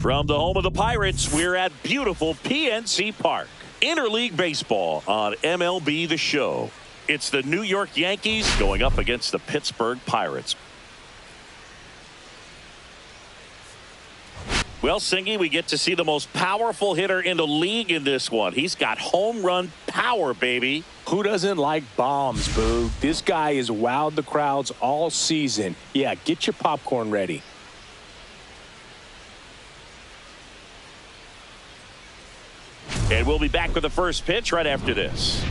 From the home of the Pirates, we're at beautiful PNC Park. Interleague baseball on MLB The Show. It's the New York Yankees going up against the Pittsburgh Pirates. Well, Singy, we get to see the most powerful hitter in the league in this one. He's got home run power, baby. Who doesn't like bombs, Boo? This guy has wowed the crowds all season. Yeah, get your popcorn ready. And we'll be back with the first pitch right after this.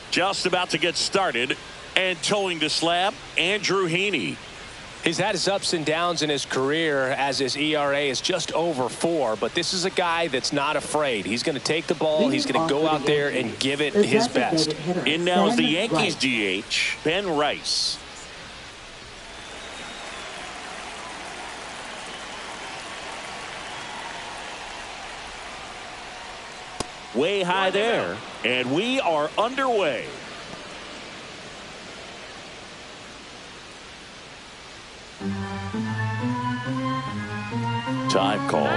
Just about to get started and towing the slab, Andrew Heaney. He's had his ups and downs in his career as his ERA is just over 4, but this is a guy that's not afraid. He's going to take the ball. He's going to go out there and give it his best. In now is the Yankees DH, Ben Rice. Way high there, and we are underway. Time call.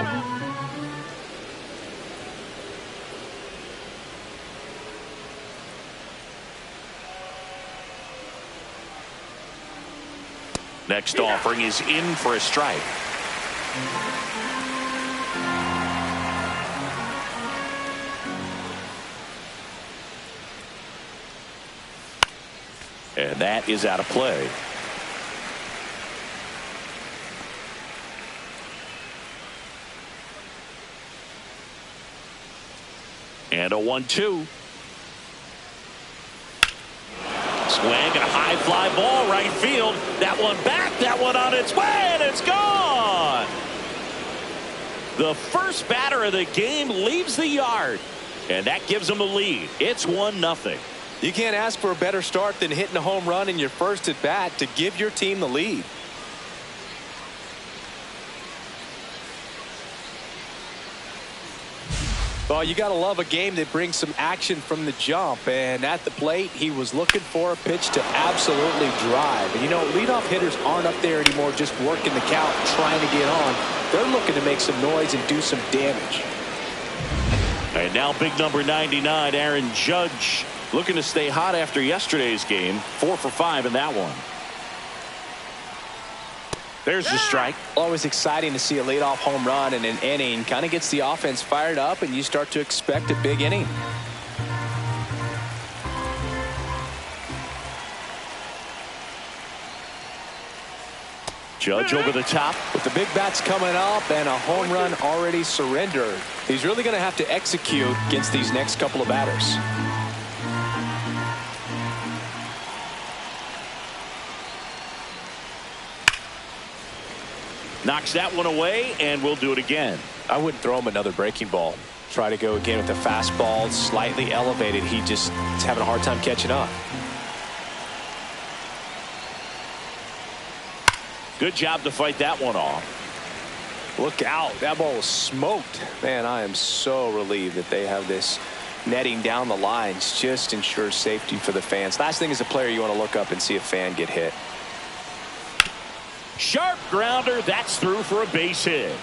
Next offering is in for a strike. And that is out of play. And a 1-2. Swing and a high fly ball right field. That one back, that one on its way, and it's gone. The first batter of the game leaves the yard, and that gives them a lead. It's 1-0. You can't ask for a better start than hitting a home run in your first at bat to give your team the lead. Well, you got to love a game that brings some action from the jump. And at the plate, he was looking for a pitch to absolutely drive. And, you know, leadoff hitters aren't up there anymore just working the count, trying to get on. They're looking to make some noise and do some damage. And now big number 99, Aaron Judge, looking to stay hot after yesterday's game. 4 for 5 in that one. There's the strike. Always exciting to see a leadoff home run in an inning. Kind of gets the offense fired up, and you start to expect a big inning. Judge over the top. With the big bats coming up and a home run already surrendered, he's really going to have to execute against these next couple of batters. Knocks that one away, and we'll do it again. I wouldn't throw him another breaking ball. Try to go again with the fastball, slightly elevated. He just is having a hard time catching up. Good job to fight that one off. Look out. That ball was smoked. Man, I am so relieved that they have this netting down the lines. Just ensures safety for the fans. Last thing as a player, you want to look up and see a fan get hit. Sharp grounder. That's through for a base hit.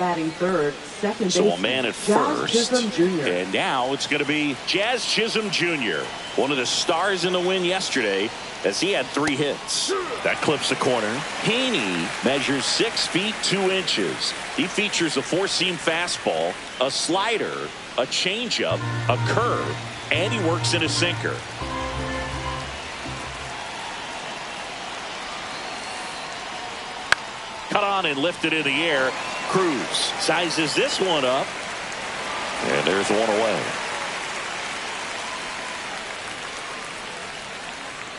Batting third, second So baseman, a man at Jazz first. Chisholm Jr. And now it's going to be Jazz Chisholm Jr., one of the stars in the win yesterday, as he had 3 hits. That clips the corner. Heaney measures 6 feet 2 inches. He features a 4-seam fastball, a slider, a changeup, a curve, and he works in a sinker. Cut on and lifted in the air. Cruz sizes this one up, and there's one away.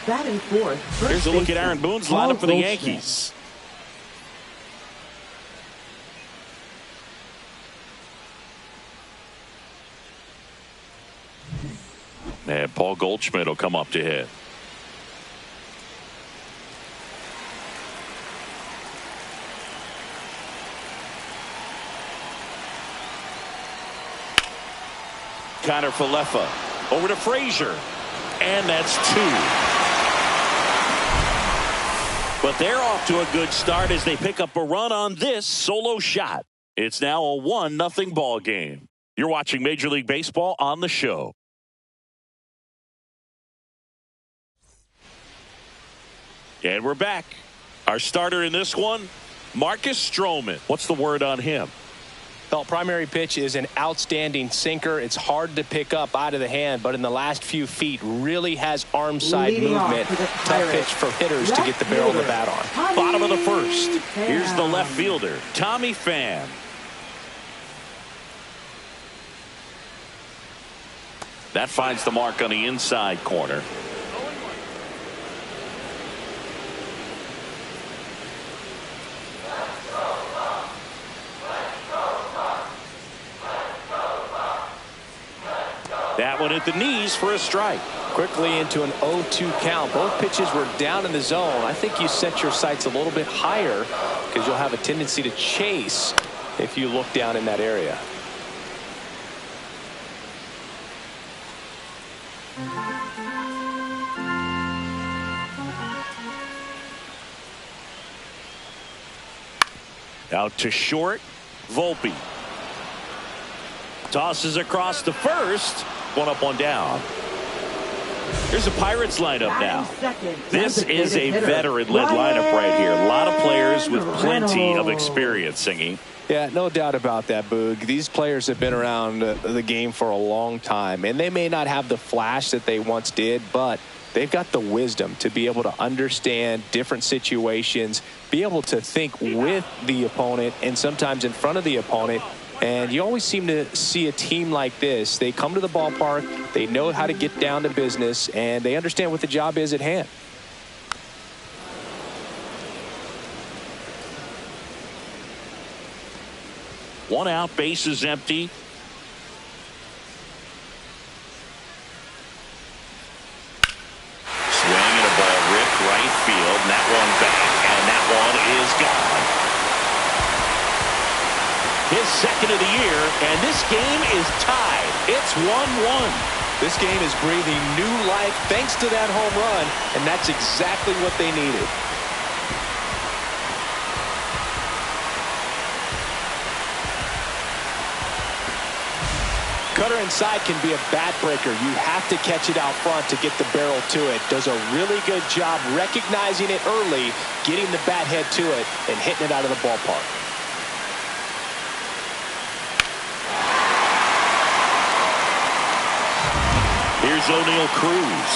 Batting fourth, first Here's a look at baseman, Aaron Boone's Paul lineup for the Goldschmidt. Yankees. And Paul Goldschmidt will come up to hit. Connor Falefa. Over to Frazier. And that's 2. But they're off to a good start as they pick up a run on this solo shot. It's now a 1-0 ball game. You're watching Major League Baseball on the show. And we're back. Our starter in this one, Marcus Stroman. What's the word on him? Well, primary pitch is an outstanding sinker. It's hard to pick up out of the hand, but in the last few feet really has arm side movement. Tough pitch for hitters to get the barrel of the bat on. Bottom of the first. Here's the left fielder, Tommy Pham. That finds the mark on the inside corner. That one at the knees for a strike. Quickly into an 0-2 count. Both pitches were down in the zone. I think you set your sights a little bit higher because you'll have a tendency to chase if you look down in that area. Out to short, Volpe. Tosses across to first. 1 up, 1 down. Here's the Pirates lineup now. This is a veteran-led lineup right here. A lot of players with plenty of experience singing. Yeah, no doubt about that, Boog. These players have been around the game for a long time, and they may not have the flash that they once did, but they've got the wisdom to be able to understand different situations, be able to think with the opponent and sometimes in front of the opponent. And you always seem to see a team like this. They come to the ballpark, they know how to get down to business, and they understand what the job is at hand. One out, bases empty. Swing and a ball ripped right field, and that one back, and that one is gone. His second of the year, and this game is tied. It's 1-1. This game is breathing new life thanks to that home run, and that's exactly what they needed. Cutter inside can be a bat breaker. You have to catch it out front to get the barrel to it. Does a really good job recognizing it early, getting the bat head to it, and hitting it out of the ballpark. Here's O'Neill Cruz.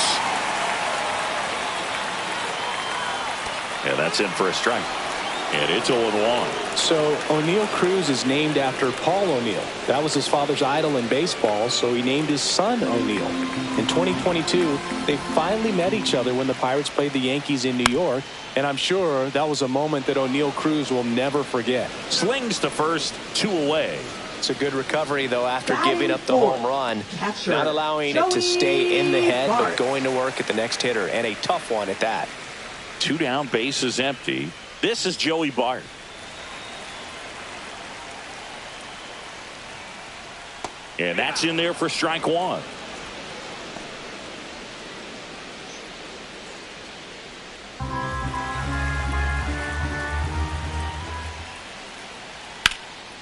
Yeah, that's in for a strike. And it's 0-1. So O'Neill Cruz is named after Paul O'Neill. That was his father's idol in baseball, so he named his son O'Neill. In 2022, they finally met each other when the Pirates played the Yankees in New York, and I'm sure that was a moment that O'Neill Cruz will never forget. Slings to first, 2 away. It's a good recovery, though, after giving up the home run. Not allowing it to stay in the head, but going to work at the next hitter, and a tough one at that. 2 down, bases empty. This is Joey Bart. And that's in there for strike 1.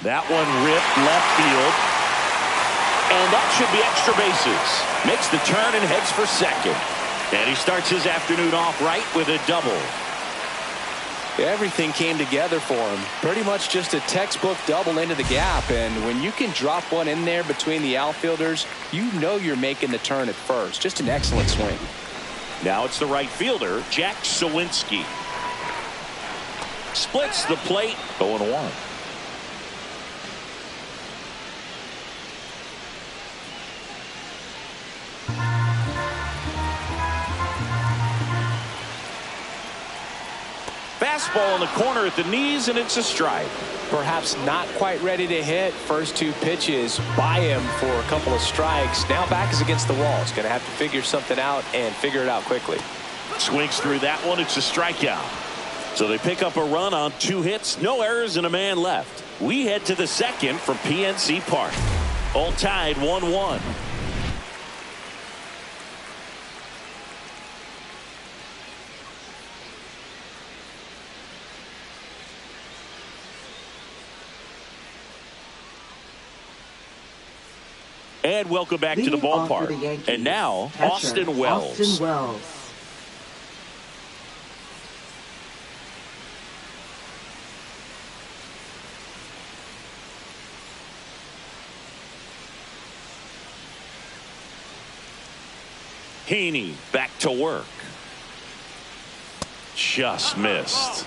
That one ripped left field. And that should be extra bases. Makes the turn and heads for second. And he starts his afternoon off right with a double. Everything came together for him. Pretty much just a textbook double into the gap. And when you can drop one in there between the outfielders, you know you're making the turn at first. Just an excellent swing. Now it's the right fielder, Jack Sawinski. Splits the plate, 0-1. Fastball in the corner at the knees, and it's a strike. Perhaps not quite ready to hit. First 2 pitches by him for a couple of strikes. Now back is against the wall. He's going to have to figure something out and figure it out quickly. Swings through that one. It's a strikeout. So they pick up a run on 2 hits, no errors, and a man left. We head to the second from PNC Park. All tied 1-1. And welcome back to the Leading off for ballpark. the Yankees, And now, catcher, Austin Wells. Austin Wells. Heaney back to work. Just missed.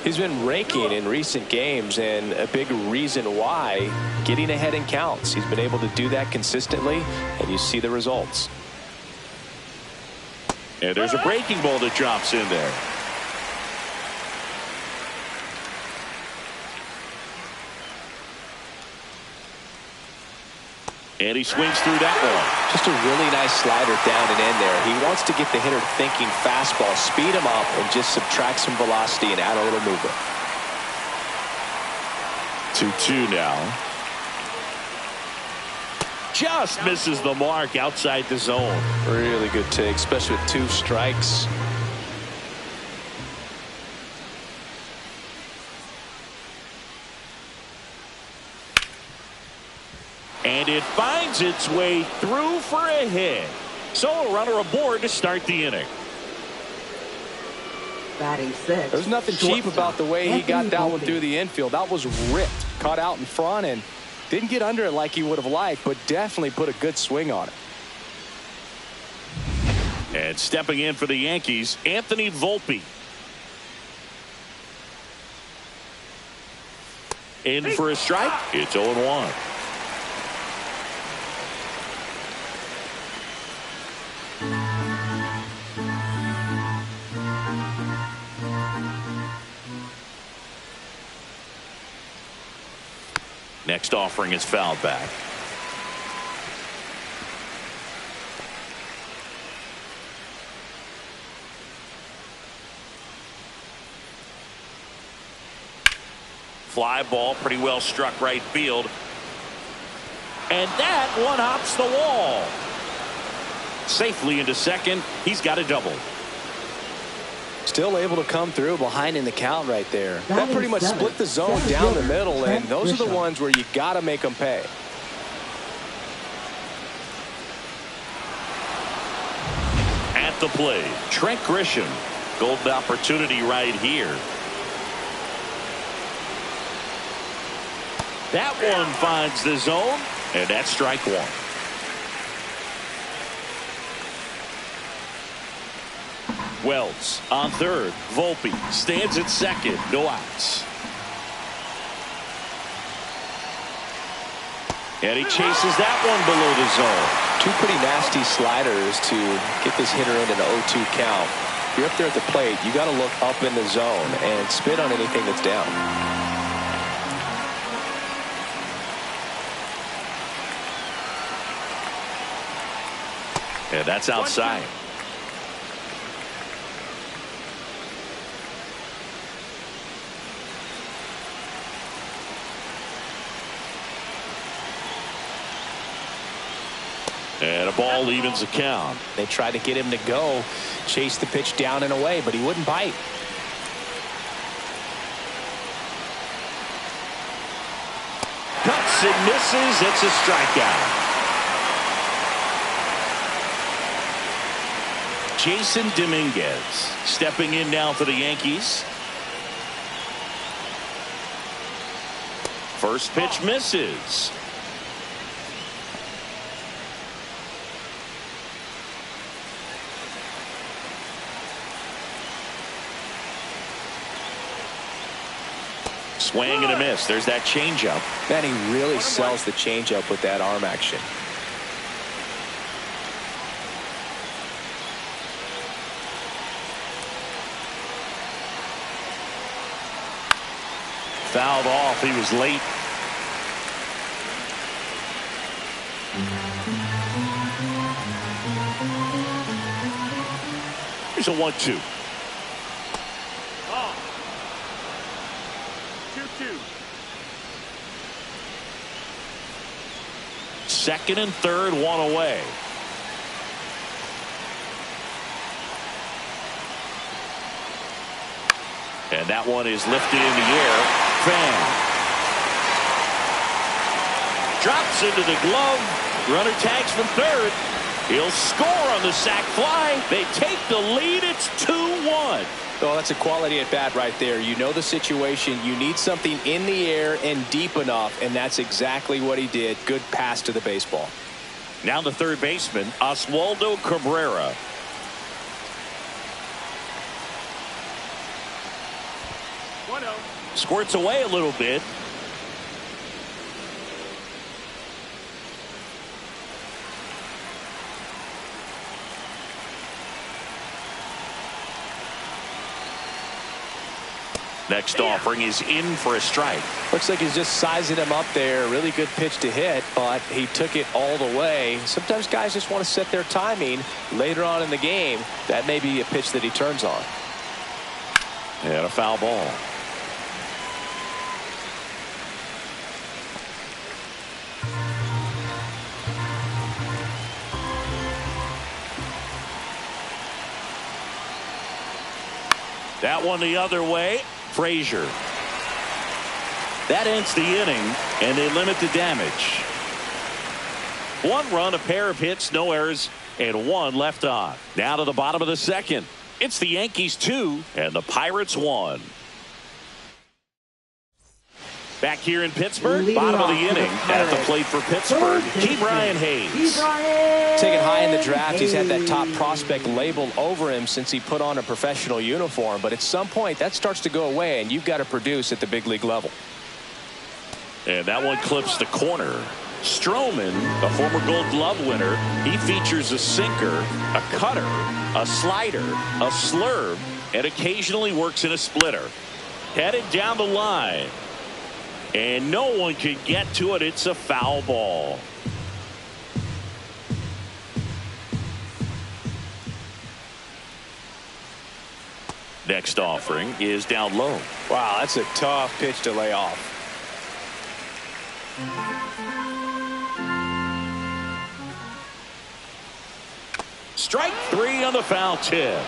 He's been raking in recent games, and a big reason why, getting ahead in counts. He's been able to do that consistently, and you see the results. And there's a breaking ball that drops in there. And he swings through that one. Just a really nice slider down and in there. He wants to get the hitter thinking fastball, speed him up, and just subtract some velocity and add a little movement. 2-2 now. Just misses the mark outside the zone. Really good take, especially with 2 strikes. And it finds its way through for a hit. So a runner aboard to start the inning. Batting 6. There's nothing cheap about the way he got that one through the infield. That was ripped, caught out in front, and didn't get under it like he would have liked, but definitely put a good swing on it. And stepping in for the Yankees, Anthony Volpe. In for a strike. It's 0-1. Next offering is fouled back. Fly ball, pretty well struck right field. And that one hops the wall. Safely into second. He's got a double. Still able to come through behind in the count right there. That pretty much split the zone down the middle, and those are the ones where you got to make them pay. At the plate, Trent Grisham. Golden opportunity right here. That one finds the zone, and that's strike 1. Wells on third. Volpe stands at second. No outs. And he chases that one below the zone. 2 pretty nasty sliders to get this hitter in an 0-2 count. If you're up there at the plate, you got to look up in the zone and spit on anything that's down. And that's outside. And a ball evens the count. They tried to get him to go, chase the pitch down and away, but he wouldn't bite. Cuts and misses. It's a strikeout. Jason Dominguez stepping in now for the Yankees. First pitch misses. Swing and a miss. There's that changeup. Man, he really sells the changeup with that arm action. Fouled off. He was late. Here's a 1-2. 2-2. Second and third, one away. And that one is lifted in the air. Fan drops into the glove. Runner tags from third. He'll score on the sac fly. They take the lead. It's 2-1. Oh, that's a quality at bat right there. You know the situation. You need something in the air and deep enough, and that's exactly what he did. Good pass to the baseball. Now the third baseman, Oswaldo Cabrera. Squirts away a little bit. Next offering is in for a strike. Looks like he's just sizing him up there. Really good pitch to hit, but he took it all the way. Sometimes guys just want to set their timing later on in the game. That may be a pitch that he turns on. And a foul ball. That one the other way. Frazier. That ends the inning, and they limit the damage. 1 run, a pair of hits, no errors, and 1 left on. Now to the bottom of the second. It's the Yankees 2 and the Pirates 1. Back here in Pittsburgh, bottom of the inning, at the plate for Pittsburgh, Ke'Bryan Hayes. Taken high in the draft, he's had that top prospect labeled over him since he put on a professional uniform. But at some point, that starts to go away, and you've got to produce at the big league level. And that one clips the corner. Stroman, a former Gold Glove winner, he features a sinker, a cutter, a slider, a slurve, and occasionally works in a splitter. Headed down the line. And no one can get to it. It's a foul ball. Next offering is down low. Wow, that's a tough pitch to lay off. Strike 3 on the foul tip.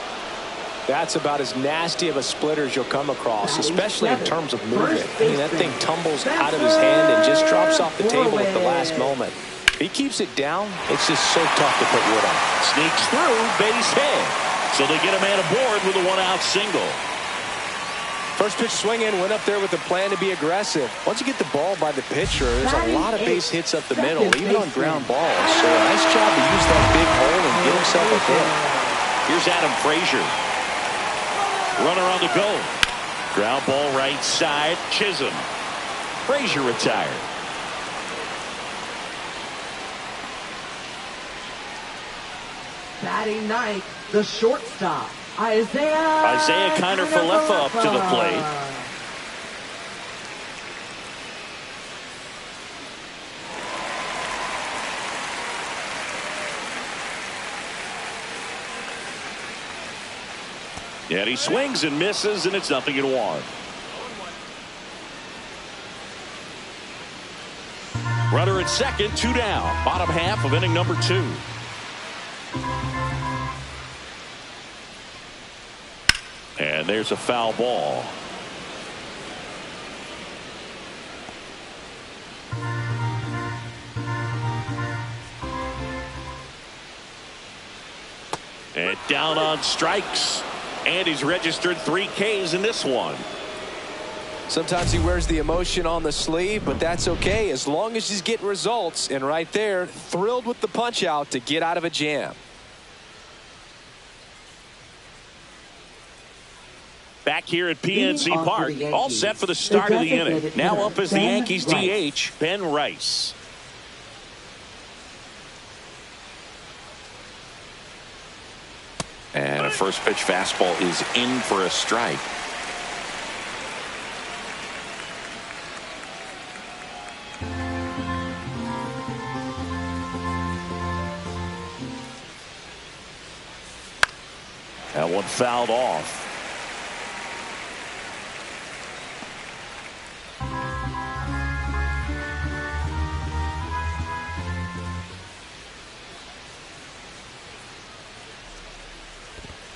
That's about as nasty of a splitter as you'll come across, especially in terms of movement. I mean, that thing tumbles out of his hand and just drops off the table at the last moment. If he keeps it down, it's just so tough to put wood on. Sneaks through, base hit. So they get a man aboard with a 1-out single. First pitch swinging, went up there with the plan to be aggressive. Once you get the ball by the pitcher, there's a lot of base hits up the middle, even on ground balls. So a nice job to use that big hole and get himself a hit. Here's Adam Frazier. Runner on the go. Ground ball right side. Chisholm. Frazier retired. Batting ninth, the shortstop, Isaiah Kiner-Falefa up to the plate. And he swings and misses, and it's 0-1. Runner at second, 2 down. Bottom half of inning number 2. And there's a foul ball. And down on strikes. And he's registered 3 Ks in this one. Sometimes he wears the emotion on the sleeve, but that's okay as long as he's getting results. And right there, thrilled with the punch out to get out of a jam. Back here at PNC Park, all set for the start of the inning. Now up as the Yankees DH, Ben Rice. And a first pitch fastball is in for a strike. That one fouled off.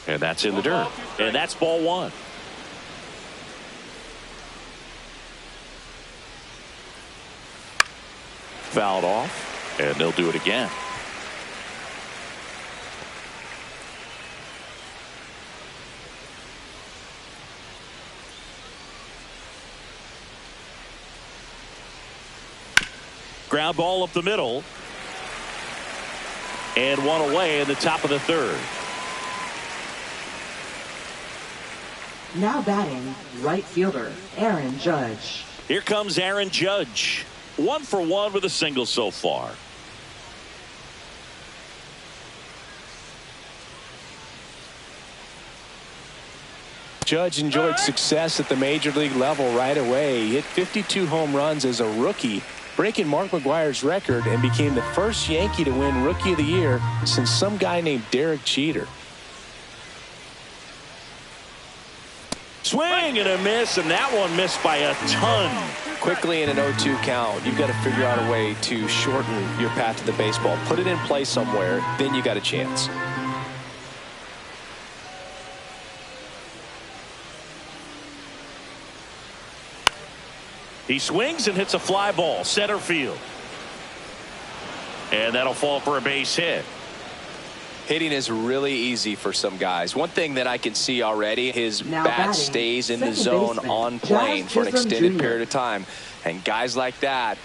And that's in the dirt. And that's ball 1. Fouled off, and they'll do it again. Ground ball up the middle. And one away in the top of the third. Now batting, right fielder, Aaron Judge. Here comes Aaron Judge. 1 for 1 with a single so far. Judge enjoyed success at the major league level right away. He hit 52 home runs as a rookie, breaking Mark McGwire's record, and became the first Yankee to win Rookie of the Year since some guy named Derek Jeter. Swing and a miss, and that one missed by a ton. Quickly in an 0-2 count, you've got to figure out a way to shorten your path to the baseball. Put it in play somewhere, then you got a chance. He swings and hits a fly ball, center field. And that'll fall for a base hit. Hitting is really easy for some guys. One thing that I can see already, his bat stays in the zone on plane for an extended period of time. And guys like that,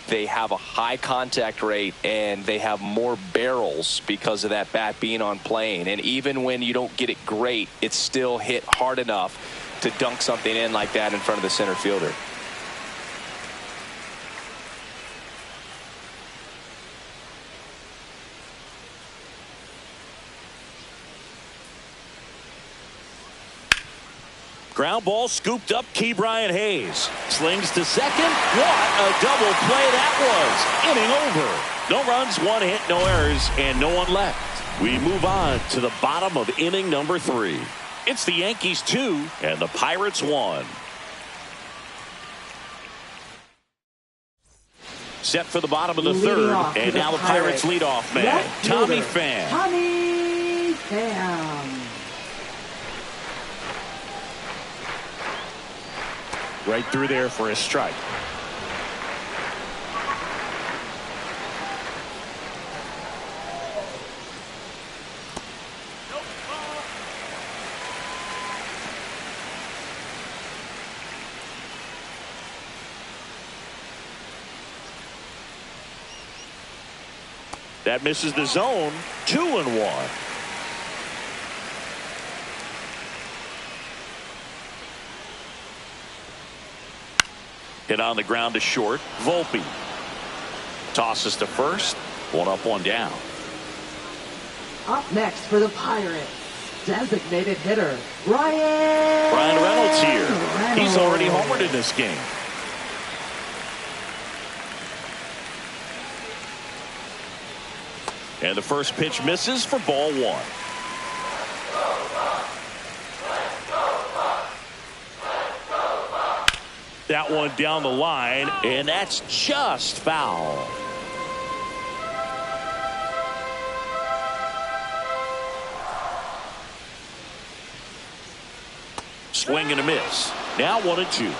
they have a high contact rate and they have more barrels because of that bat being on plane. And even when you don't get it great, it's still hit hard enough to dunk something in like that in front of the center fielder. Ground ball scooped up. Brian Hayes slings to second. What a double play that was. Inning over. No runs, 1 hit, no errors, and no one left. We move on to the bottom of inning number 3. It's the Yankees 2 and the Pirates 1. Set for the bottom of the third, and now the Pirates leadoff man, Tommy Pham. Tommy Pham. Right through there for a strike. That misses the zone. 2-1. Hit on the ground to short. Volpe tosses to first. 1 up, 1 down. Up next for the Pirates, designated hitter, Ryan Reynolds here. He's already homered in this game. And the first pitch misses for ball 1. That one down the line, and that's just foul. Swing and a miss. Now 1-2.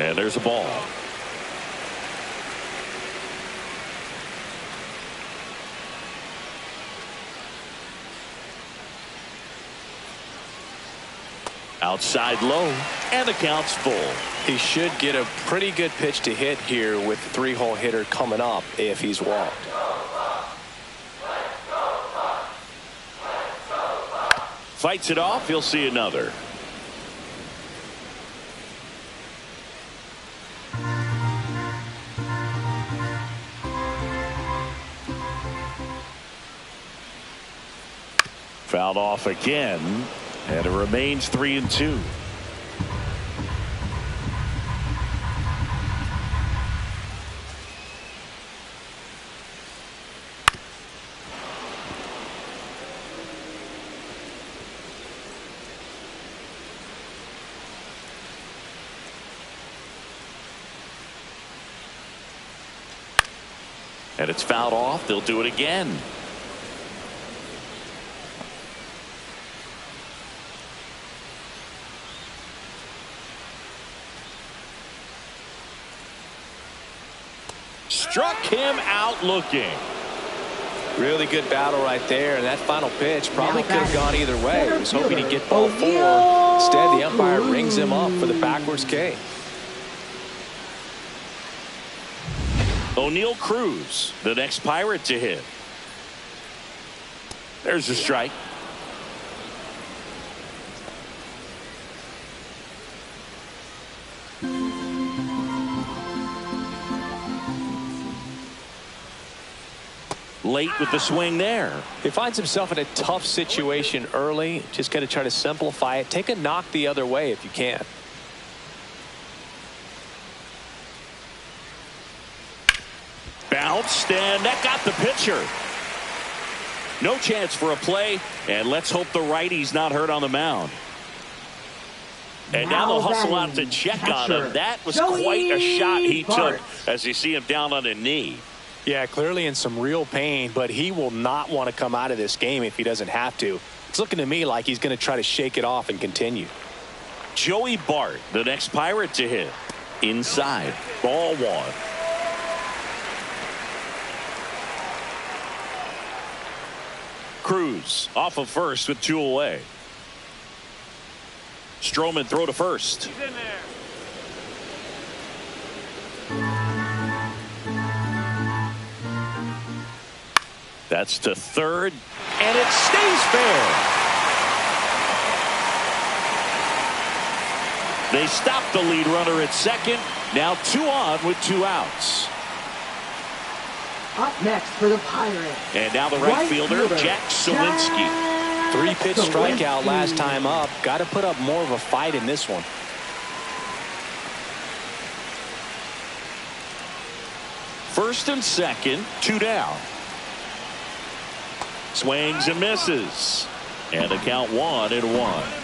And there's a ball. Outside low, and the count's full. He should get a pretty good pitch to hit here with the 3-hole hitter coming up if he's walked. Fights it off. He'll see another. Fouled off again. And it remains 3-2. And it's fouled off. They'll do it again. struck him out looking. Really good battle right there, and that final pitch probably could have gone either way. He was hoping he'd get ball 4. Instead, the umpire rings him up for the backwards K. O'Neal Cruz, the next Pirate to hit. There's a strike. Late with the swing there. He finds himself in a tough situation early. Just got to try to simplify it. Take a knock the other way if you can. Bounced, and that got the pitcher. No chance for a play, and let's hope the righty's not hurt on the mound. And now they'll hustle out to check on him. That was quite a shot he took as you see him down on a knee. Yeah, clearly in some real pain, but he will not want to come out of this game if he doesn't have to. It's looking to me like he's going to try to shake it off and continue. Joey Bart, the next Pirate to hit. Inside, ball 1. Cruz off of first with 2 away. Stroman throw to first. He's in there. That's to third, and it stays fair. They stop the lead runner at second. Now 2 on with 2 outs. Up next for the Pirates. And now the right fielder, Jack Suwinski. 3-pitch strikeout last time up. Got to put up more of a fight in this one. First and second, 2 down. Swings and misses. And the count 1-1.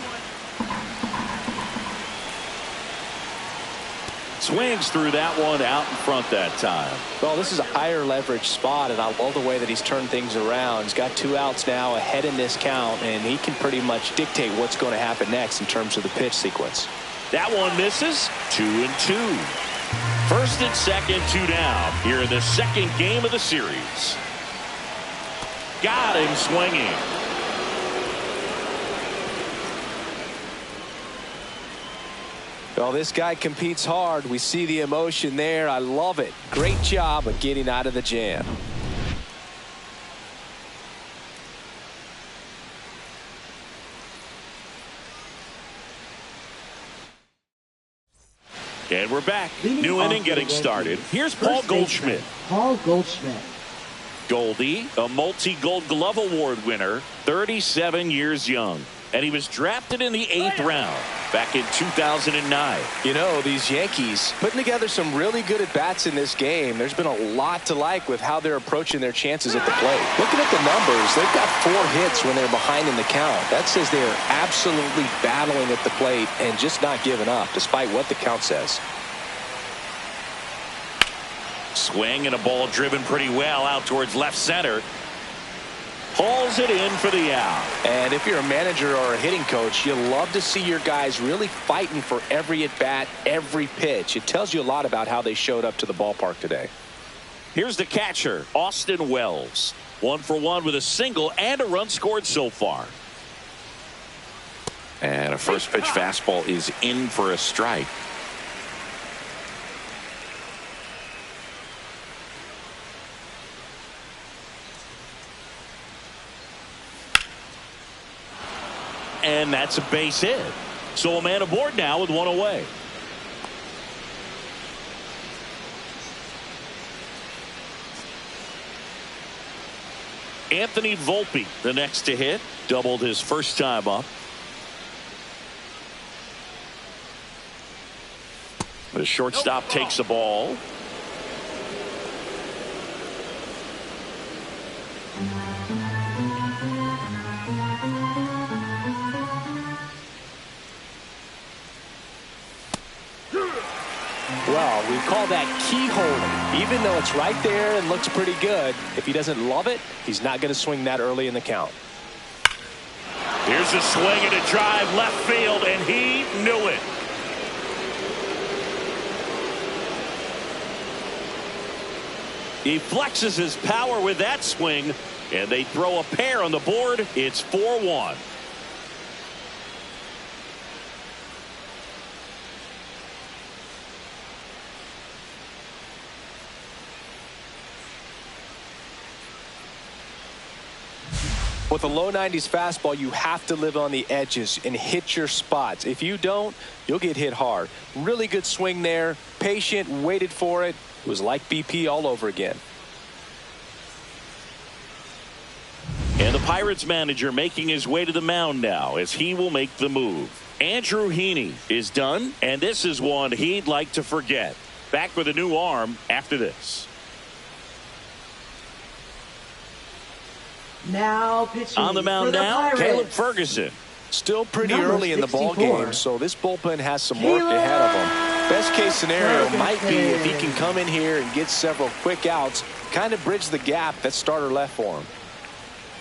Swings through that one out in front that time. Well, this is a higher leverage spot, and I love the way that he's turned things around. He's got 2 outs now ahead in this count, and he can pretty much dictate what's going to happen next in terms of the pitch sequence. That one misses. 2-2. First and second, 2 down here in the second game of the series. Got him swinging. Well, this guy competes hard. We see the emotion there. I love it. Great job of getting out of the jam. And we're back. New inning getting started. Here's Paul Goldschmidt. Paul Goldschmidt. Goldie, a multi-Gold Glove Award winner, 37 years young. And he was drafted in the 8th round back in 2009. You know, these Yankees putting together some really good at-bats in this game. There's been a lot to like with how they're approaching their chances at the plate. Looking at the numbers, they've got 4 hits when they're behind in the count. That says they're absolutely battling at the plate and just not giving up, despite what the count says. Swing and a ball driven pretty well out towards left center. Hauls it in for the out. And if you're a manager or a hitting coach, you love to see your guys really fighting for every at-bat, every pitch. It tells you a lot about how they showed up to the ballpark today. Here's the catcher, Austin Wells. 1 for 1 with a single and a run scored so far. And a first pitch fastball is in for a strike. And that's a base hit. So a man aboard now with 1 away. Anthony Volpe, the next to hit, doubled his first time up. The shortstop takes the ball. Well, we call that keyhole. Even though it's right there and looks pretty good, if he doesn't love it, he's not going to swing that early in the count. Here's a swing and a drive left field, and he knew it. He flexes his power with that swing, and they throw a pair on the board. It's 4-1. With a low 90s fastball, you have to live on the edges and hit your spots. If you don't, you'll get hit hard. Really good swing there. Patient, waited for it. It was like BP all over again. And the Pirates manager making his way to the mound now as he will make the move. Andrew Heaney is done, and this is one he'd like to forget. Back with a new arm after this. Now pitching on the mound now, Caleb Ferguson. Still pretty early in the ball game, so this bullpen has some work ahead of him. Best case scenario might be if he can come in here and get several quick outs, kind of bridge the gap that starter left for him.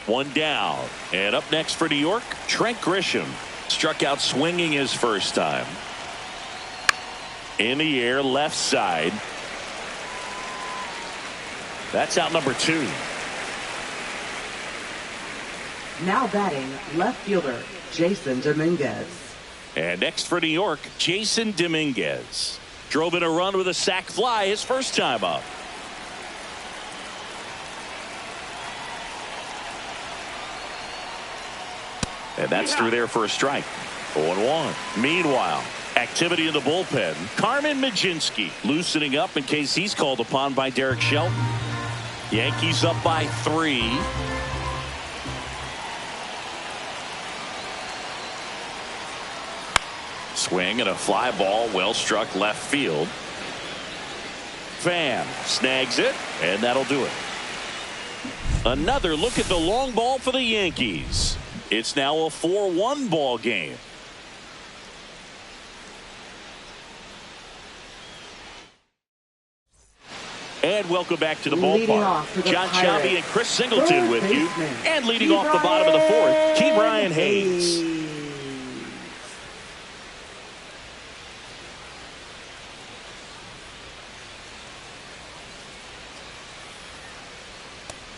One down, and up next for New York, Trent Grisham. Struck out swinging his first time. In the air, left side. That's out number 2. Now batting, left fielder, Jason Dominguez. And next for New York, Jason Dominguez. Drove in a run with a sac fly his first time up. And that's through there for a strike. 0-1. Meanwhile, activity in the bullpen. Carmen Mlodzinski loosening up in case he's called upon by Derek Shelton. Yankees up by 3. Swing and a fly ball well struck left field. Pham snags it, and that'll do it. Another look at the long ball for the Yankees. It's now a 4-1 ball game. And welcome back to the ballpark. John Shelby and Chris Singleton with you. And leading off the bottom of the 4th, Ke'Bryan Hayes.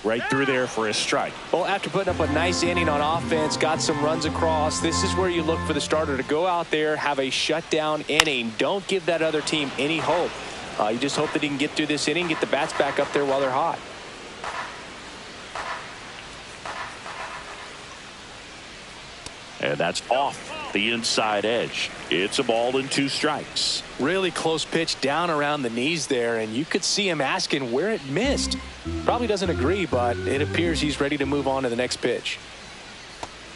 Right through there for a strike. Well, after putting up a nice inning on offense, got some runs across, this is where you look for the starter to go out there, have a shutdown inning. Don't give that other team any hope. You just hope that he can get through this inning, get the bats back up there while they're hot. And that's off the inside edge. It's a ball and 2 strikes. Really close pitch down around the knees there, and you could see him asking where it missed. Probably doesn't agree, but it appears he's ready to move on to the next pitch.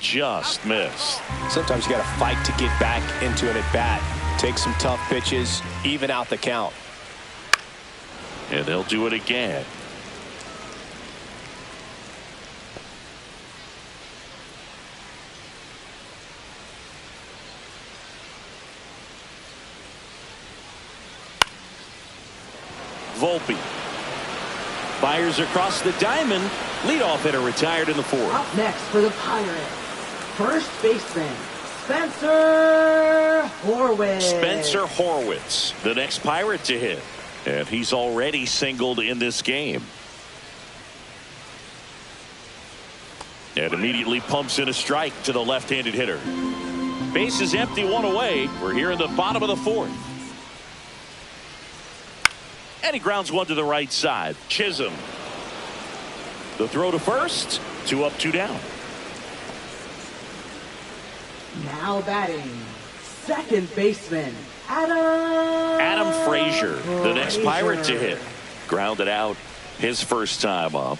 Just missed. Sometimes you got to fight to get back into an at-bat. Take some tough pitches, even out the count. And they'll do it again. Volpe fires across the diamond. Leadoff hitter retired in the 4th. Up next for the Pirates, first baseman Spencer Horwitz. Spencer Horwitz, the next Pirate to hit, and he's already singled in this game. And immediately pumps in a strike to the left-handed hitter. Base is empty, 1 away. We're here in the bottom of the 4th. And he grounds one to the right side. Chisholm. The throw to first. 2 up, 2 down. Now batting, second baseman Adam Frazier, the next Pirate to hit. Grounded out his first time up.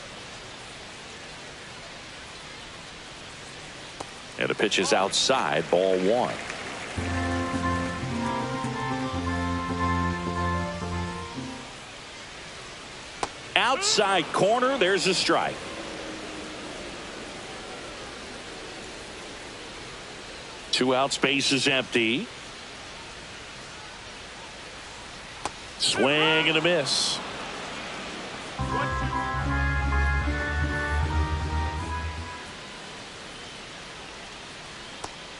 And the pitch is outside, ball 1. Outside corner, there's a strike. Two out, space is empty. Swing and a miss.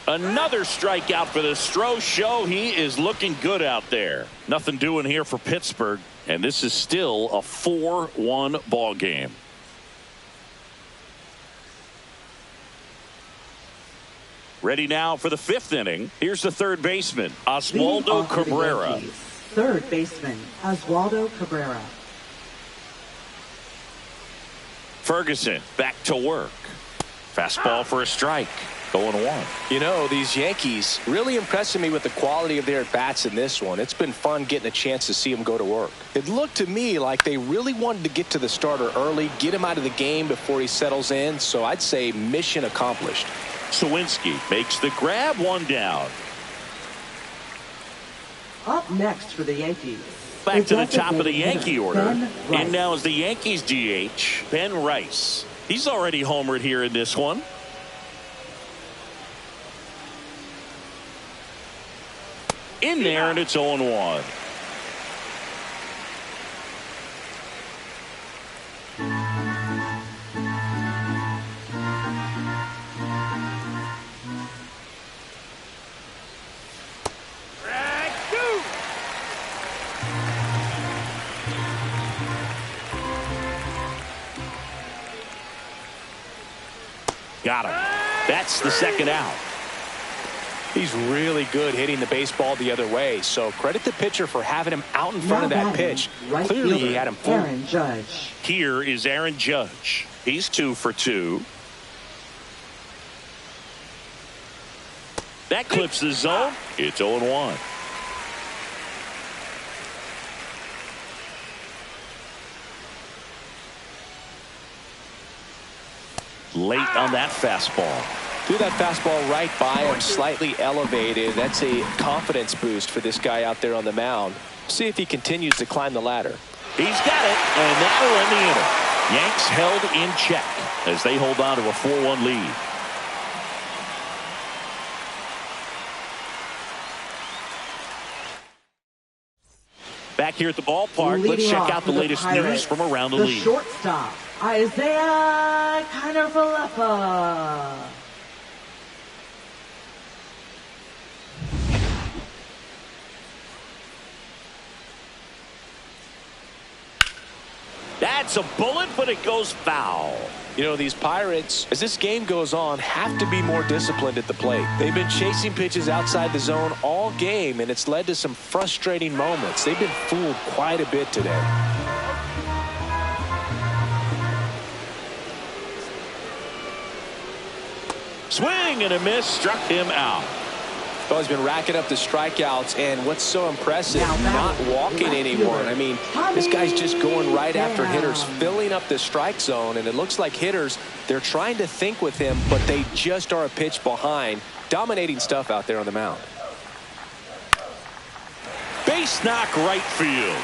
Another strikeout for the Stroh show. He is looking good out there. Nothing doing here for Pittsburgh. And this is still a 4-1 ball game. Ready now for the 5th inning. Here's the third baseman, Oswaldo Cabrera. Third baseman, Oswaldo Cabrera. Ferguson back to work. Fastball for a strike. 0-1. You know, these Yankees really impressing me with the quality of their at-bats in this one. It's been fun getting a chance to see them go to work. It looked to me like they really wanted to get to the starter early, get him out of the game before he settles in. So I'd say mission accomplished. Sawinski makes the grab, 1 down. Up next for the Yankees. Back to the top of the Yankee order. And now is the Yankees DH, Ben Rice. He's already homered here in this one. In there, and it's 0-1. Got him. That's the second out. He's really good hitting the baseball the other way, so credit the pitcher for having him out in front of that pitch. Clearly he had him fooled. Aaron Judge. Here is Aaron Judge. He's 2 for 2. That clips the zone. It's 0-1. Late on that fastball. Threw that fastball right by him, slightly elevated. That's a confidence boost for this guy out there on the mound. See if he continues to climb the ladder. He's got it, and that'll end the inning. Yanks held in check as they hold on to a 4-1 lead. Back here at the ballpark, let's check out the latest news from around the league. The shortstop, Isaiah Kiner-Falefa. That's a bullet, but it goes foul. You know, these Pirates, as this game goes on, have to be more disciplined at the plate. They've been chasing pitches outside the zone all game, and it's led to some frustrating moments. They've been fooled quite a bit today. Swing and a miss, struck him out. Well, he's been racking up the strikeouts, and what's so impressive, not walking anymore. I mean, this guy's just going right after hitters, filling up the strike zone, and it looks like hitters, they're trying to think with him, but they just are a pitch behind. Dominating stuff out there on the mound. Base knock right field.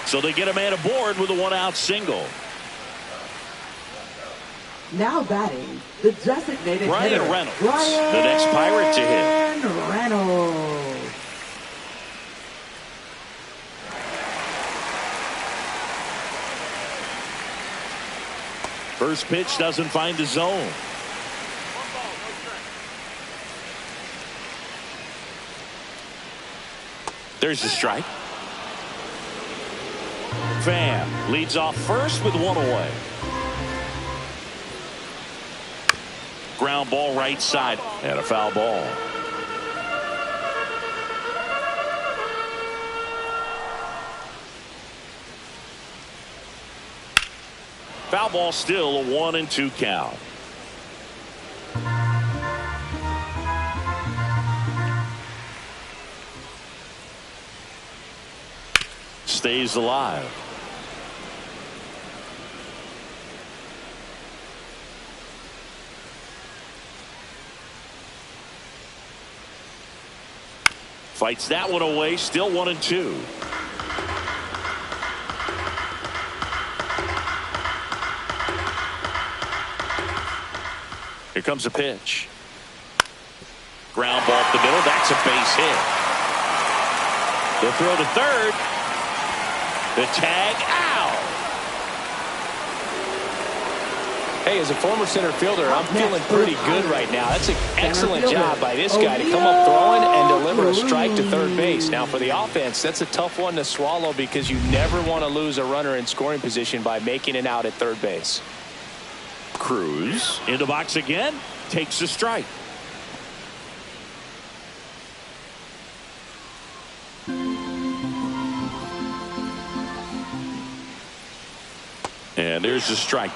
So they get a man aboard with a 1-out single. Now batting, the designated Brian hitter, Reynolds, the next Pirate to hit. Reynolds. First pitch doesn't find the zone. There's the strike. Pham leads off first with 1 away. Ground ball right side and a foul ball. Foul ball, still a 1-2 count. Stays alive. Fights that one away, still 1-2. Here comes a pitch. Ground ball up the middle, that's a base hit. The throw to third. The tag out. Hey, as a former center fielder, I'm feeling pretty good right now. That's an excellent job by this guy to come up throwing and deliver a strike to third base. Now, for the offense, that's a tough one to swallow because you never want to lose a runner in scoring position by making it out at third base. Cruz in the box again, takes a strike. And there's the strike.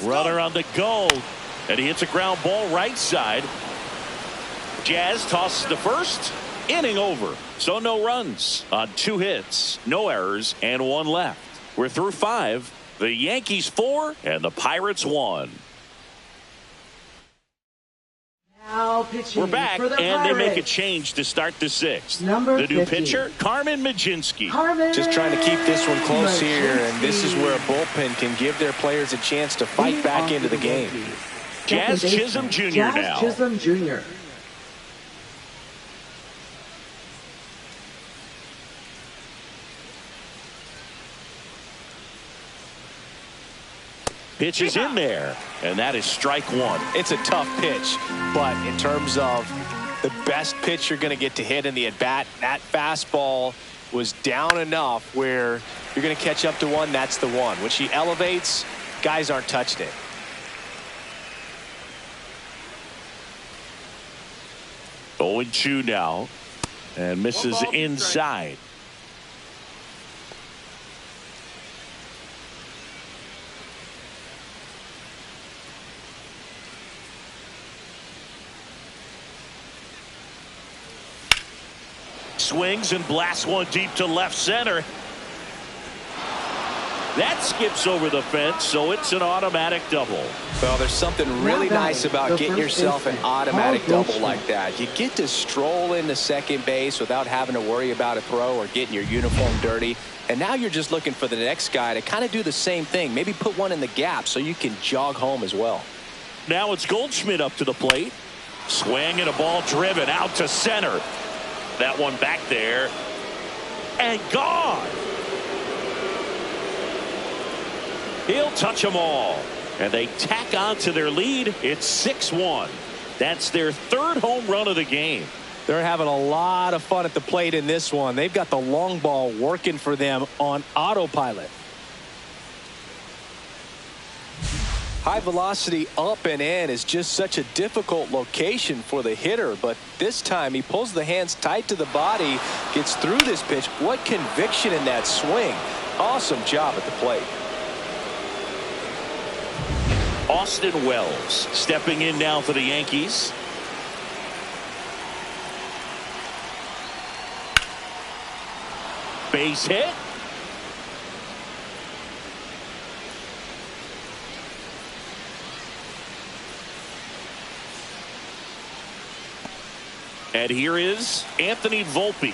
Runner on the go, and he hits a ground ball right side. Jazz tosses to first. Inning over. So no runs on 2 hits, no errors, and 1 left. We're through 5. The Yankees 4 and the Pirates 1. Now pitching We're back, for the and they make a Pirates. change to start the 6th. Number The new 50. pitcher, Carmen Majinski. Just trying to keep this one close here, and this is where a bullpen can give their players a chance to fight back into the game. Jazz Chisholm Jr. Jazz now. Chisholm Jr. Pitch is in there, and that is strike 1. It's a tough pitch, but in terms of the best pitch you're going to get to hit in the at-bat, that fastball was down enough where you're going to catch up to one. That's the one. When she elevates, guys aren't touching it. Oh, 0-2 now, and misses inside. Swings and blasts one deep to left center. That skips over the fence, so it's an automatic double. Well, there's something really nice about getting yourself an automatic double like that. You get to stroll into second base without having to worry about a throw or getting your uniform dirty. And now you're just looking for the next guy to kind of do the same thing. Maybe put one in the gap so you can jog home as well. Now it's Goldschmidt up to the plate. Swing and a ball driven out to center. That one back there and gone. He'll touch them all, and they tack on to their lead. It's 6-1. That's their 3rd home run of the game. They're having a lot of fun at the plate in this one. They've got the long ball working for them on autopilot. High velocity up and in is just such a difficult location for the hitter, but this time he pulls the hands tight to the body, gets through this pitch. What conviction in that swing. Awesome job at the plate. Austin Wells stepping in now for the Yankees. Base hit. And here is Anthony Volpe.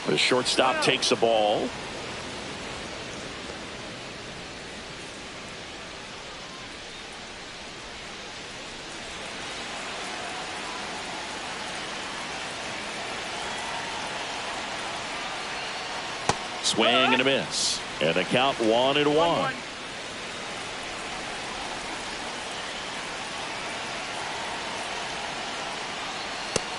The shortstop takes the ball. Swing and a miss. And the count 1-1.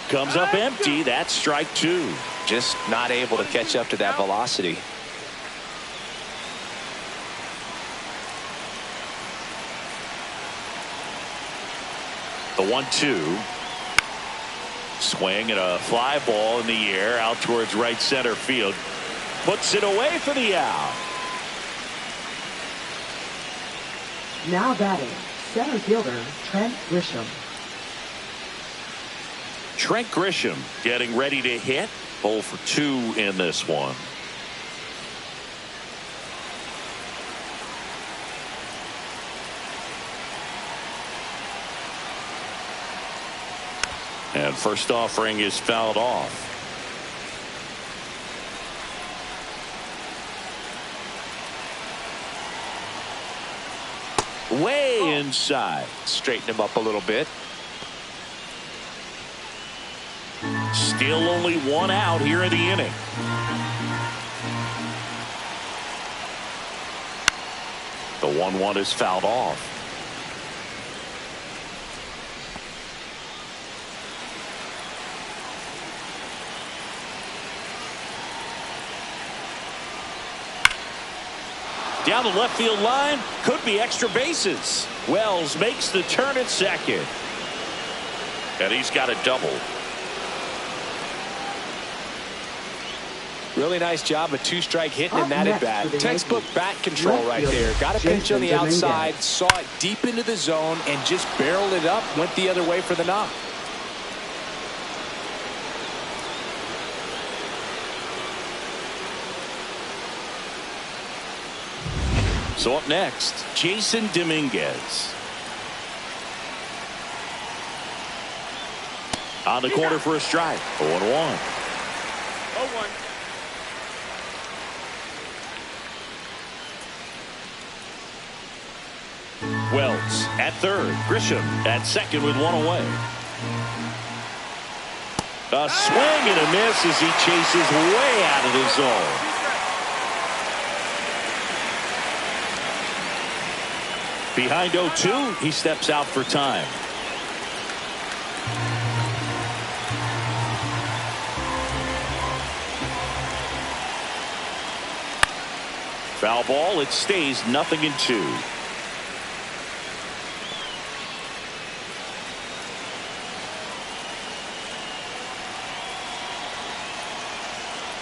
Comes up empty. That's strike 2. Just not able to catch up to that velocity. The 1-2. Swing and a fly ball in the air out towards right center field. Puts it away for the out. Now batting, center fielder Trent Grisham. Trent Grisham getting ready to hit. 0 for 2 in this one. And first offering is fouled off. Way inside. Straighten him up a little bit. Still only one out here in the inning. The 1-1 is fouled off. Down the left field line, could be extra bases. Wells makes the turn at second. And he's got a double. Really nice job of two-strike hitting in that at bat. Textbook bat control right there. Got a pitch on the outside, saw it deep into the zone, and just barreled it up, went the other way for the knock. So up next, Jason Dominguez. On the corner for a strike. 0-1. 0-1. Wells at third. Grisham at second with one away. A swing and a miss as he chases way out of the zone. Behind 0-2, he steps out for time. Foul ball, it stays 0-2.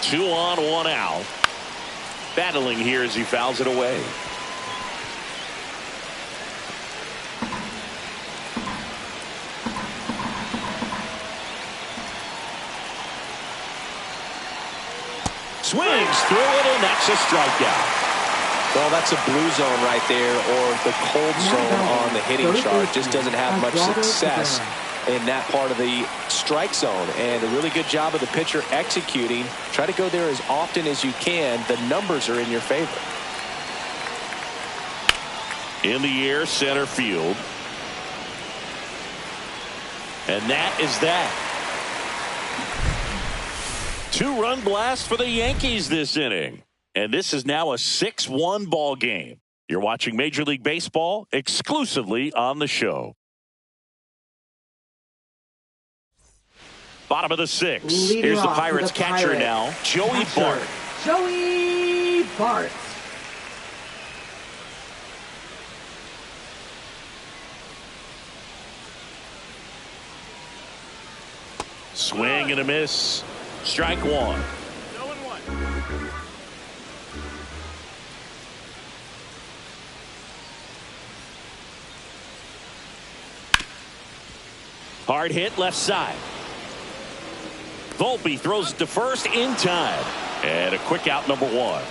Two on, one out. Battling here as he fouls it away. Swings through it, and that's a strikeout. Well, that's a blue zone right there, or the cold zone on the hitting chart. Just doesn't have much success in that part of the strike zone. And a really good job of the pitcher executing. Try to go there as often as you can. The numbers are in your favor. In the air, center field. And that is that. Two-run blast for the Yankees this inning. And this is now a 6-1 ball game. You're watching Major League Baseball exclusively on the show. Bottom of the 6th. Here's the Pirates catcher now, Joey Bart. Joey Bart. Swing and a miss. Strike one. 0-1. Hard hit left side. Volpe throws it to first in time. And a quick out, number one.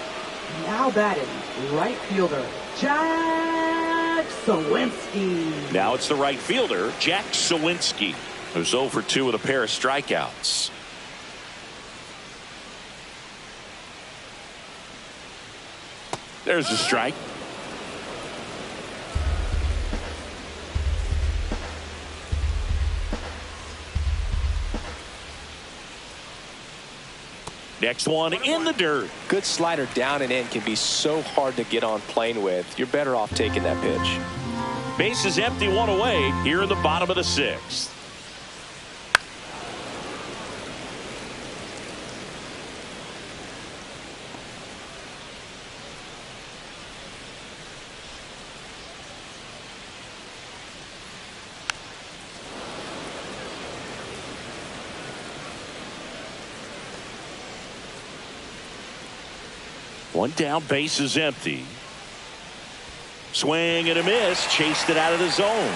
Now batting, right fielder, Jack Sawinski. Now it's the right fielder, Jack Sawinski, who's 0 for 2 with a pair of strikeouts. There's a strike. Next one in the dirt. Good slider down and in can be so hard to get on plane with. You're better off taking that pitch. Base is empty, one away here in the bottom of the 6th. One down, base is empty. Swing and a miss, chased it out of the zone.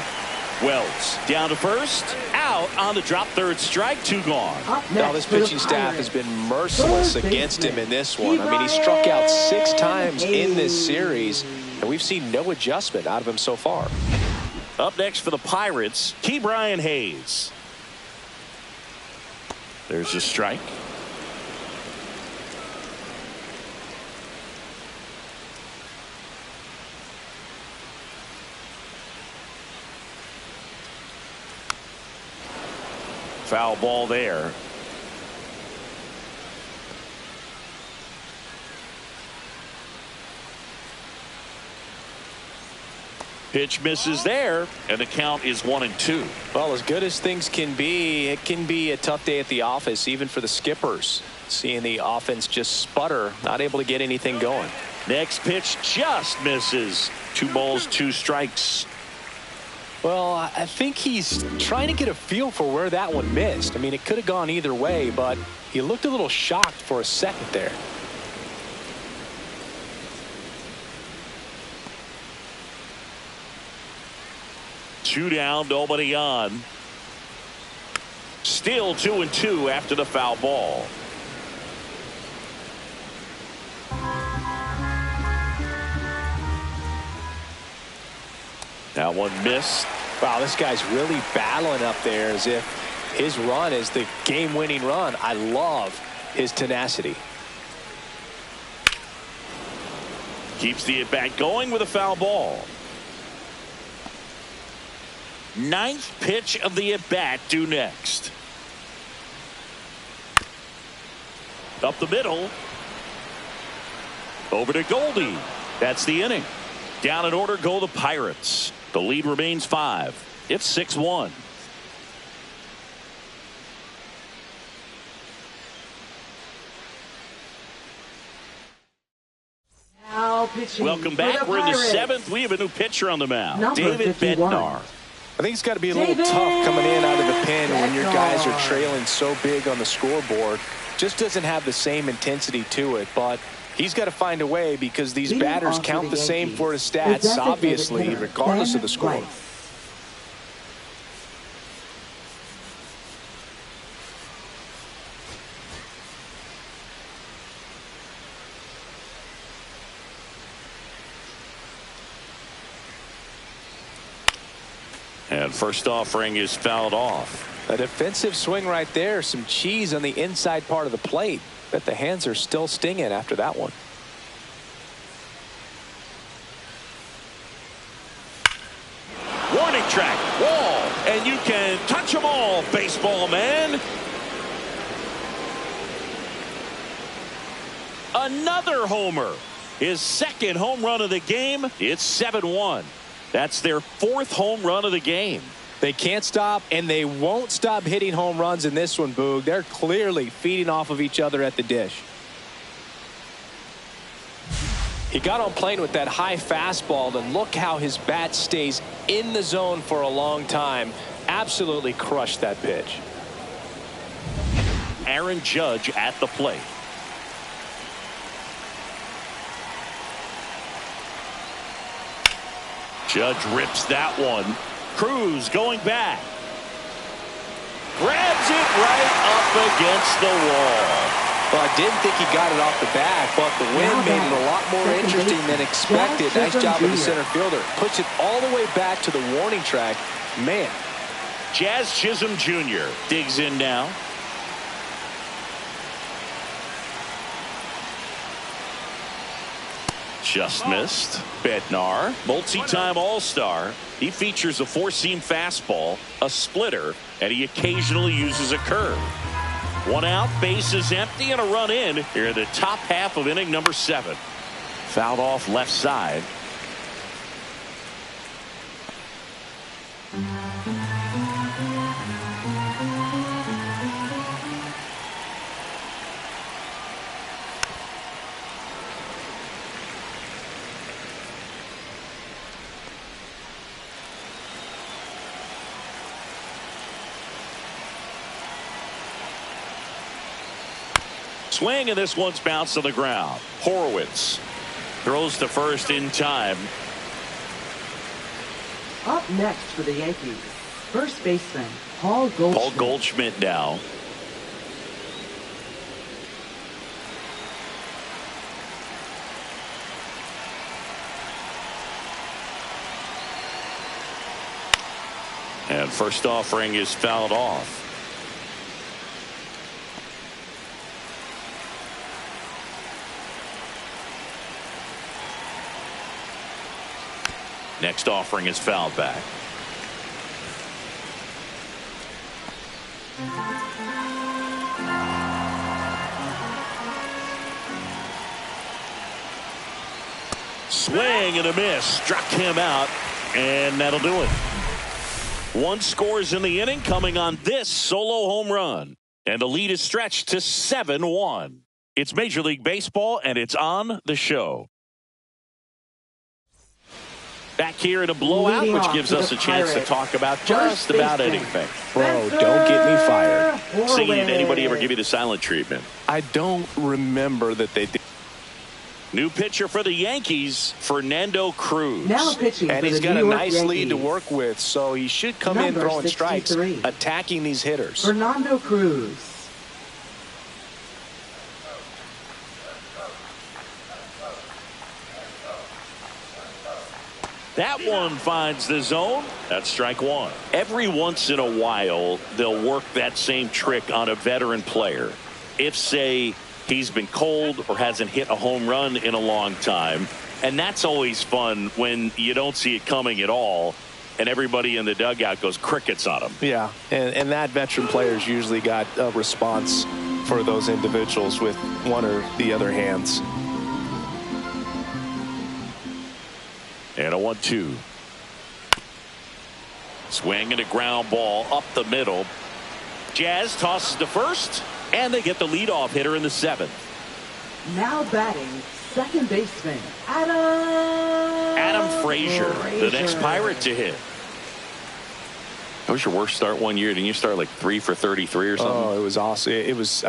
Wells down to first, out on the drop, third strike, 2 gone. Now this pitching staff has been merciless against him in this one. I mean, he struck out 6 times in this series, and we've seen no adjustment out of him so far. Up next for the Pirates, Ke'Bryan Hayes. There's a strike. Foul ball there. Pitch misses there, and the count is 1-2. Well, as good as things can be, it can be a tough day at the office, even for the skippers. Seeing the offense just sputter, not able to get anything going. Next pitch just misses. 2 balls, 2 strikes. Well, I think he's trying to get a feel for where that one missed. I mean, it could have gone either way, but he looked a little shocked for a second there. Two down, nobody on. Still 2-2 after the foul ball. That one missed. Wow, this guy's really battling up there as if his run is the game-winning run. I love his tenacity. Keeps the at-bat going with a foul ball. 9th pitch of the at-bat due next. Up the middle. Over to Goldie. That's the inning. Down in order go the Pirates. The lead remains 5. It's 6-1. Now pitching. Welcome back. We're in the 7th. We have a new pitcher on the mound. David 51. Bednar. I think it's got to be a little tough coming in out of the pen when your guys are trailing so big on the scoreboard. Just doesn't have the same intensity to it, but he's got to find a way because these batters count the same for his stats, obviously, regardless of the score. And first offering is fouled off. A defensive swing right there. Some cheese on the inside part of the plate. Bet the hands are still stinging after that one. Warning track, wall, and you can touch them all, baseball man. Another homer. His 2nd home run of the game. It's 7-1. That's their 4th home run of the game. They can't stop, and they won't stop hitting home runs in this one, Boog. They're clearly feeding off of each other at the dish. He got on plane with that high fastball, and look how his bat stays in the zone for a long time. Absolutely crushed that pitch. Aaron Judge at the plate. Judge rips that one. Cruz going back. Grabs it right up against the wall. Well, I didn't think he got it off the bat, but the wind made it a lot more interesting than expected. Nice job of the center fielder. Puts it all the way back to the warning track. Man. Jazz Chisholm Jr. digs in now. Just missed. Bednar, multi-time All-Star. He features a 4-seam fastball, a splitter, and he occasionally uses a curve. 1 out, bases empty, and a run in here in the top half of inning number 7. Fouled off left side. Swing, and this one's bounced to the ground. Horowitz throws to first in time. Up next for the Yankees, first baseman Paul Goldschmidt. Paul Goldschmidt now. And first offering is fouled off. Next offering is fouled back. Swing and a miss. Struck him out. And that'll do it. 1 scores in the inning coming on this solo home run. And the lead is stretched to 7-1. It's Major League Baseball, and it's on the show. Back here in a blowout, which gives us a chance to talk about just about anything. Bro, don't get me fired. See, did anybody ever give you the silent treatment? I don't remember that they did. New pitcher for the Yankees, Fernando Cruz. Now pitching And for he's the got New a York nice lead to Yankees. work with, so he should come in Number throwing strikes, 63. attacking these hitters. Fernando Cruz. That one finds the zone. That's strike 1. Every once in a while, they'll work that same trick on a veteran player. If, say, he's been cold or hasn't hit a home run in a long time. And that's always fun when you don't see it coming at all and everybody in the dugout goes crickets on him. Yeah, and that veteran player's usually got a response for those individuals with one or the other hands. And a 1-2. Swing and a ground ball up the middle. Jazz tosses to first, and they get the leadoff hitter in the 7th. Now batting, second baseman, Adam Frazier, the next Pirate to hit. That was your worst start one year. Didn't you start like 3 for 33 or something? Oh, it was awesome. It was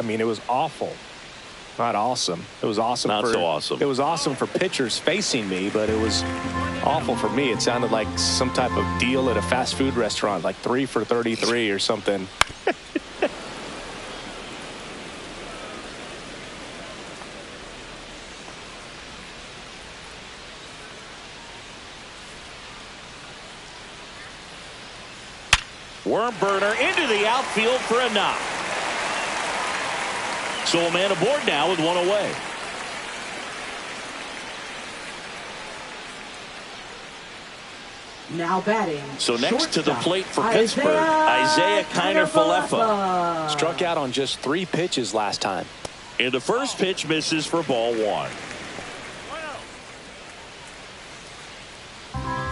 awful. Not awesome. It was awesome. Not so awesome. It was awesome for pitchers facing me, but it was awful for me. It sounded like some type of deal at a fast food restaurant, like 3 for 33 or something. Worm burner into the outfield for a knock. So a man aboard now with 1 away. Now batting. So next to the shortstop, plate for Pittsburgh, Isaiah Kiner-Falefa. Struck out on just 3 pitches last time. And the first pitch misses for ball 1.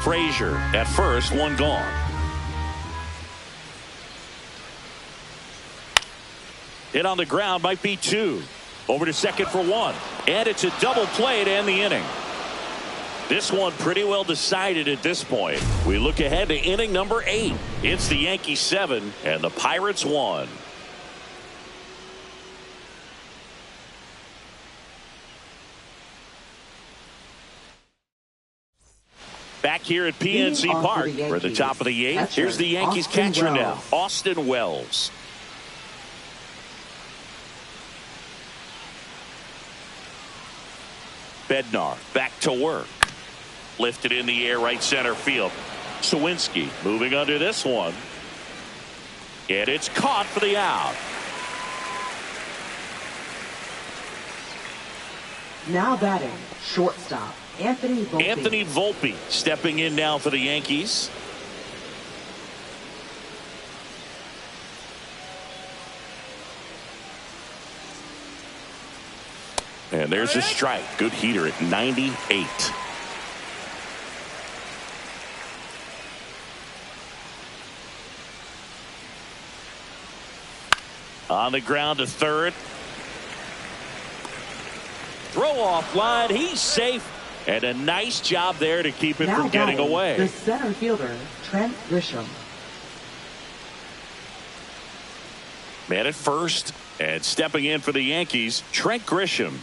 Frazier at first, 1 gone. Hit on the ground, might be 2. Over to second for 1. And it's a double play to end the inning. This one pretty well decided at this point. We look ahead to inning number 8. It's the Yankees 7 and the Pirates 1. Back here at PNC Park for the top of the 8th. Here's the Yankees catcher now, Austin Wells. Bednar back to work. Lifted in the air, right center field. Sawinski moving under this one. And it's caught for the out. Now batting, shortstop, Anthony Volpe. Anthony Volpe stepping in now for the Yankees. And there's a strike. Good heater at 98. On the ground to third. Throw off line. He's safe. And a nice job there to keep it from getting away. The center fielder, Trent Grisham. Man at first. And stepping in for the Yankees, Trent Grisham.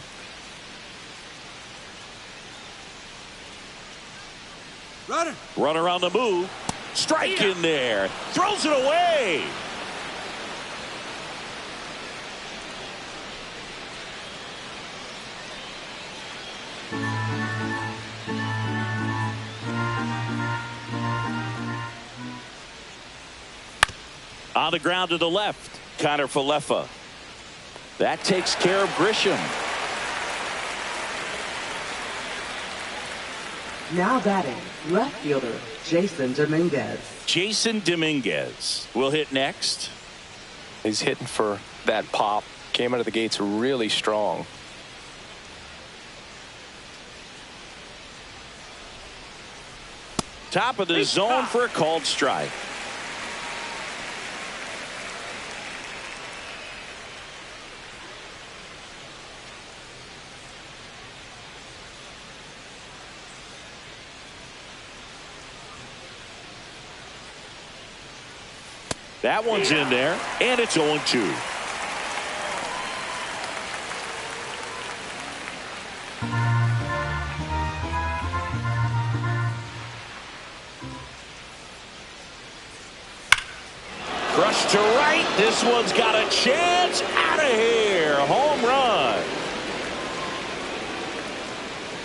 Runner on the move. Strike in there. Throws it away. On the ground to the left, Kiner-Falefa. That takes care of Grisham. Now batting, left fielder, Jason Dominguez. Jason Dominguez will hit next. He's hitting for that pop. Came out of the gates really strong. Top of the zone for a called strike. That one's in there, and it's 0-2. Crushed to right. This one's got a chance. Out of here. Home run.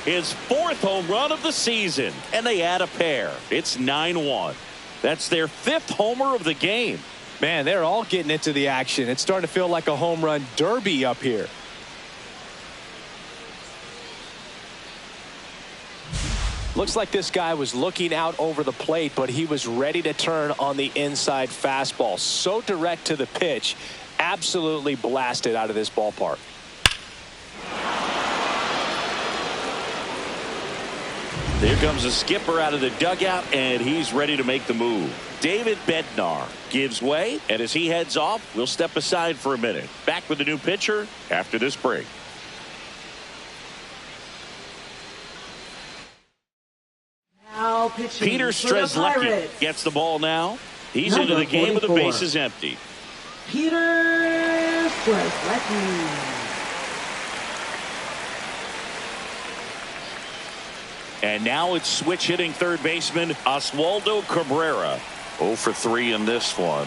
His 4th home run of the season, and they add a pair. It's 9-1. That's their 5th homer of the game. Man, they're all getting into the action. It's starting to feel like a home run derby up here. Looks like this guy was looking out over the plate, but he was ready to turn on the inside fastball. So direct to the pitch. Absolutely blasted out of this ballpark. There comes a skipper out of the dugout, and he's ready to make the move. David Bednar gives way, and as he heads off, we'll step aside for a minute. Back with the new pitcher after this break. Now pitching Peter for the Strzelecki Pirates. gets the ball now. He's Number into the game with the 44. bases empty. Peter Strzelecki. And now it's switch hitting third baseman Oswaldo Cabrera. 0 for 3 in this one.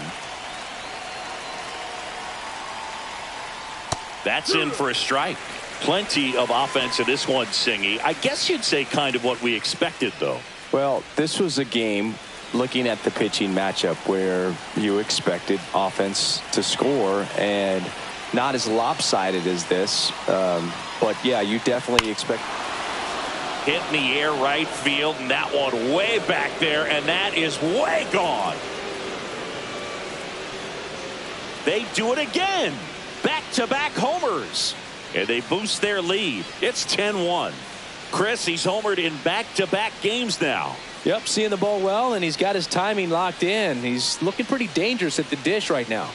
That's in for a strike. Plenty of offense in this one, Singy. I guess you'd say kind of what we expected, though. Well, this was a game, looking at the pitching matchup, where you expected offense to score, and not as lopsided as this. But, yeah, you definitely expect. Hit in the air right field, and that one way back there, and that is way gone. They do it again. Back-to-back homers. And they boost their lead. It's 10-1. Chris, he's homered in back-to-back games now. Yep, seeing the ball well, and he's got his timing locked in. He's looking pretty dangerous at the dish right now.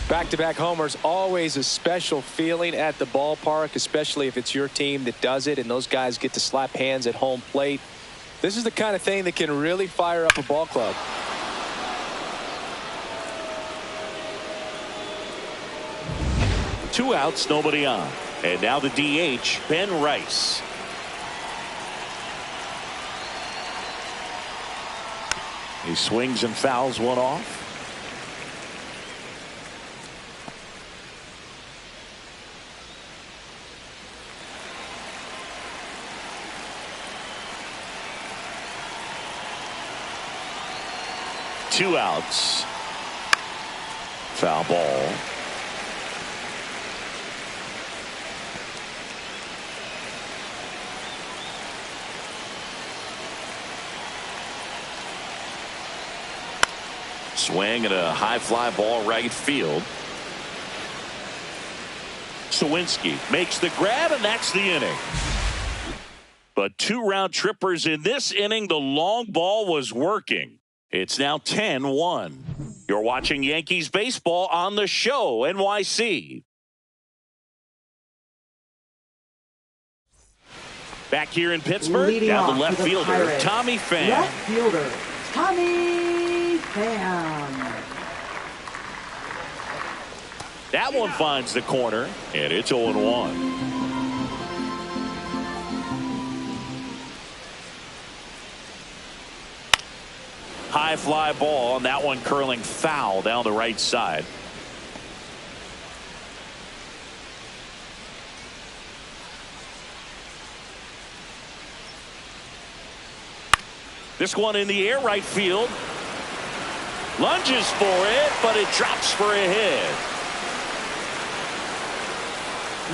Back-to-back homers, always a special feeling at the ballpark, especially if it's your team that does it and those guys get to slap hands at home plate. This is the kind of thing that can really fire up a ball club. Two outs, nobody on. And now the DH, Ben Rice. He swings and fouls one off. Two outs. Foul ball. Swing and a high fly ball right field. Sawinski makes the grab, and that's the inning. But 2 round trippers in this inning. The long ball was working. It's now 10-1. You're watching Yankees baseball on the show, NYC. Back here in Pittsburgh, Leading down off the left for the fielder, Pirates, Tommy Pham. Left fielder, Tommy Pham. That one finds the corner, and it's 0-1. High fly ball, and that one curling foul down the right side. This one in the air right field. Lunges for it, but it drops for a hit.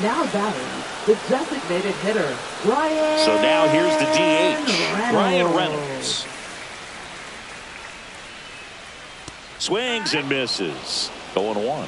Now batting, the designated hitter, Ryan. So now here's the DH, Reynolds. Ryan Reynolds. Swings and misses. 0-1.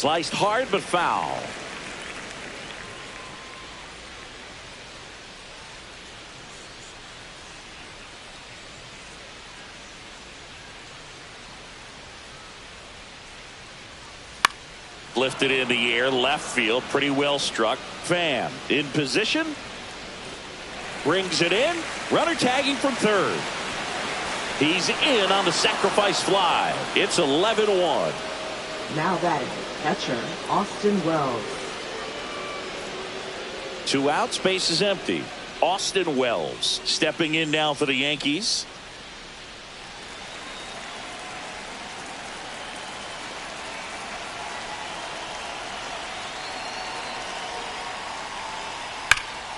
Sliced hard but foul. Lifted in the air, left field, pretty well struck. Pham in position. Brings it in. Runner tagging from third. He's in on the sacrifice fly. It's 11-1. Now batting, catcher Austin Wells. 2 outs, base is empty. Austin Wells stepping in now for the Yankees.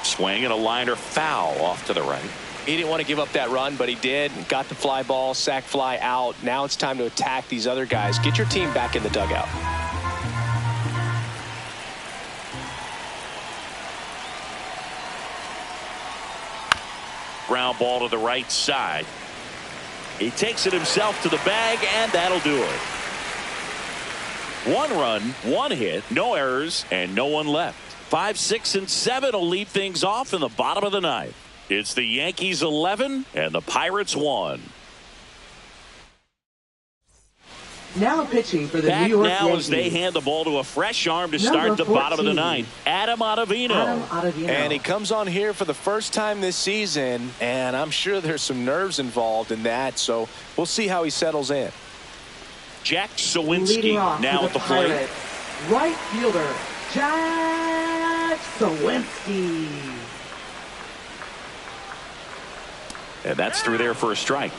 Swing and a liner foul off to the right. He didn't want to give up that run, but he did. Got the fly ball, sac fly out. Now it's time to attack these other guys. Get your team back in the dugout. Ground ball to the right side. He takes it himself to the bag, and that'll do it. 1 run, 1 hit, no errors, and no one left. 5, 6, and 7 will lead things off in the bottom of the 9th. It's the Yankees 11 and the Pirates 1. Now pitching for the New York Yankees. Now as they hand the ball to a fresh arm to start the bottom of the 9th. Adam Ottavino. And he comes on here for the first time this season, and I'm sure there's some nerves involved in that, so we'll see how he settles in. Jack Sawinski now at the plate. Right fielder, Jack Sawinski. And that's through there for a strike.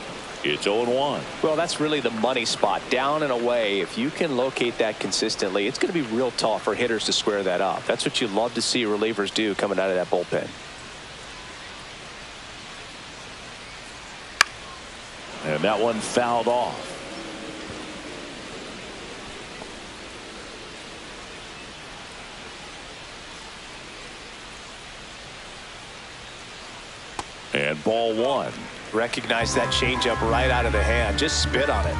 It's 0-1. Well, that's really the money spot. Down and away. If you can locate that consistently, it's going to be real tough for hitters to square that up. That's what you love to see relievers do coming out of that bullpen. And that one fouled off. And ball 1. Recognize that changeup right out of the hand. Just spit on it.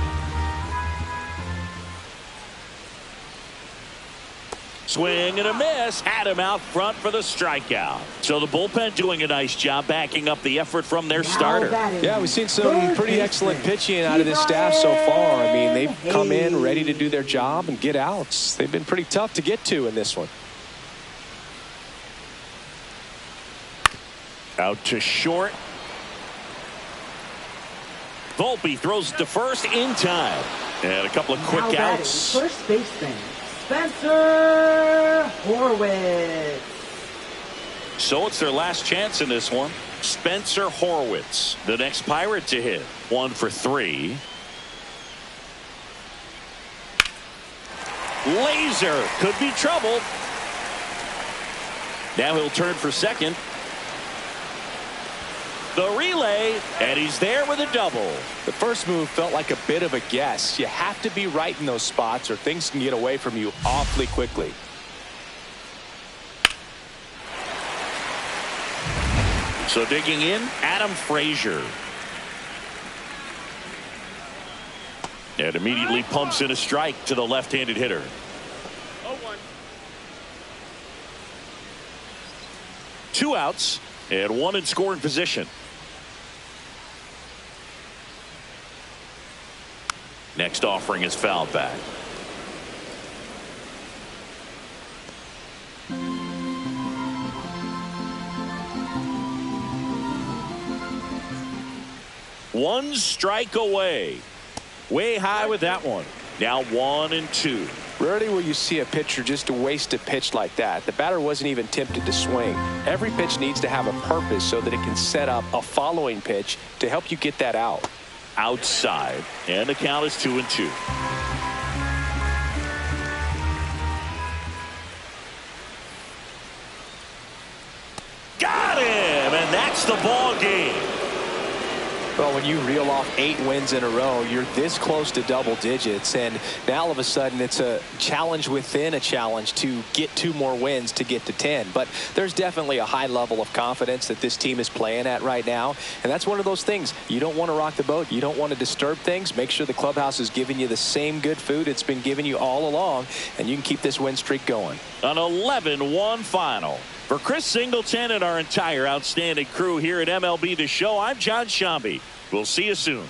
Swing and a miss. Had him out front for the strikeout. So the bullpen doing a nice job backing up the effort from their starter. Yeah, we've seen some pretty excellent pitching out of this staff so far. I mean, they've come in ready to do their job and get outs. They've been pretty tough to get to in this one. Out to short. Volpe throws it to first in time. And a couple of quick outs. First baseman, Spencer Horwitz. So it's their last chance in this one. Spencer Horwitz, the next Pirate to hit. 1 for 3. Laser could be trouble. Now he'll turn for second. The relay, and he's there with a double. The first move felt like a bit of a guess. You have to be right in those spots or things can get away from you awfully quickly. So digging in, Adam Frazier. And immediately pumps in a strike to the left-handed hitter. 0-1. 2 outs and 1 in scoring position. Next offering is fouled back. One strike away. Way high with that one. Now 1 and 2. Rarely will you see a pitcher just waste a pitch like that. The batter wasn't even tempted to swing. Every pitch needs to have a purpose so that it can set up a following pitch to help you get that out. Outside, and the count is 2 and 2. Got him, and that's the ball game. Well, when you reel off 8 wins in a row, you're this close to double digits, and now all of a sudden it's a challenge within a challenge to get 2 more wins to get to 10. But there's definitely a high level of confidence that this team is playing at right now, and that's one of those things. You don't want to rock the boat. You don't want to disturb things. Make sure the clubhouse is giving you the same good food it's been giving you all along, and you can keep this win streak going. An 11-1 final. For Chris Singleton and our entire outstanding crew here at MLB The Show, I'm John Shambi. We'll see you soon.